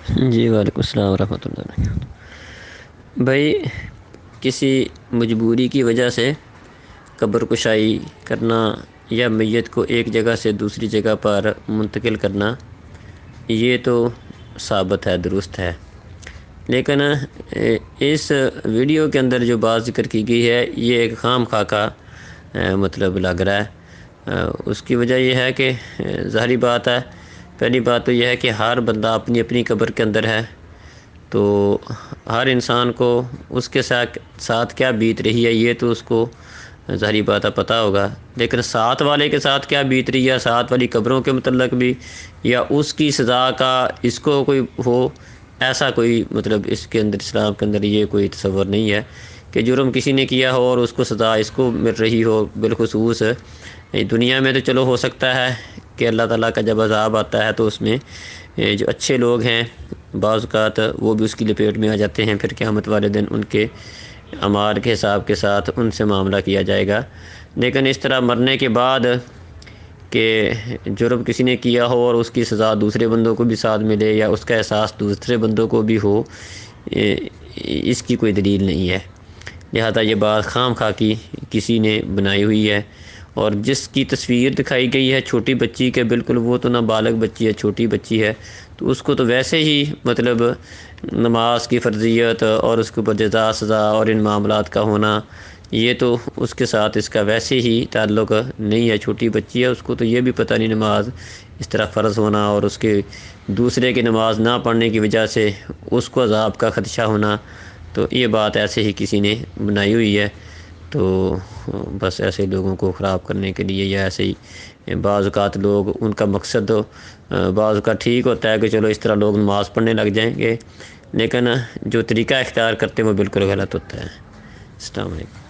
جی وعلیکم السلام ورحمۃ اللہ وبرکاتہ۔ بھائی کسی مجبوری کی وجہ سے قبر کشائی کرنا یا میت کو ایک جگہ سے دوسری جگہ پر منتقل کرنا یہ تو ثابت ہے، درست ہے، لیکن اس ویڈیو کے اندر جو بات ذکر کی گئی ہے یہ ایک خام خواہ کا مطلب لگ رہا ہے۔ اس کی وجہ یہ ہے کہ ظاہری بات ہے، پہلی بات تو یہ ہے کہ ہر بندہ اپنی اپنی قبر کے اندر ہے، تو ہر انسان کو اس کے ساتھ کیا بیت رہی ہے یہ تو اس کو ظاہری بات ہے پتہ ہوگا، لیکن ساتھ والے کے ساتھ کیا بیت رہی ہے، ساتھ والی قبروں کے متعلق بھی، یا اس کی سزا کا اس کو کوئی ہو، ایسا کوئی مطلب اس کے اندر اسلام کے اندر یہ کوئی تصور نہیں ہے کہ جرم کسی نے کیا ہو اور اس کو سزا اس کو مل رہی ہو۔ بالخصوص دنیا میں تو چلو ہو سکتا ہے کہ اللہ تعالیٰ کا جب عذاب آتا ہے تو اس میں جو اچھے لوگ ہیں بعض اوقات وہ بھی اس کی لپیٹ میں آ جاتے ہیں، پھر قیامت والے دن ان کے اعمال کے حساب کے ساتھ ان سے معاملہ کیا جائے گا، لیکن اس طرح مرنے کے بعد کہ جرم کسی نے کیا ہو اور اس کی سزا دوسرے بندوں کو بھی ساتھ ملے یا اس کا احساس دوسرے بندوں کو بھی ہو، اس کی کوئی دلیل نہیں ہے، لہذا یہ بات خام خواہ کی کسی نے بنائی ہوئی ہے۔ اور جس کی تصویر دکھائی گئی ہے چھوٹی بچی کے، بالکل وہ تو نابالغ بچی ہے، چھوٹی بچی ہے، تو اس کو تو ویسے ہی مطلب نماز کی فرضیت اور اس کے اوپر جزا سزا اور ان معاملات کا ہونا یہ تو اس کے ساتھ اس کا ویسے ہی تعلق نہیں ہے، چھوٹی بچی ہے، اس کو تو یہ بھی پتہ نہیں نماز اس طرح فرض ہونا اور اس کے دوسرے کی نماز نہ پڑھنے کی وجہ سے اس کو عذاب کا خدشہ ہونا، تو یہ بات ایسے ہی کسی نے بنائی ہوئی ہے۔ تو بس ایسے لوگوں کو خراب کرنے کے لیے یا ایسے ہی بعض اوقات لوگ ان کا مقصد بعض اوقات ٹھیک ہوتا ہے کہ چلو اس طرح لوگ نماز پڑھنے لگ جائیں گے، لیکن جو طریقہ اختیار کرتے ہیں وہ بالکل غلط ہوتا ہے۔ السلام علیکم۔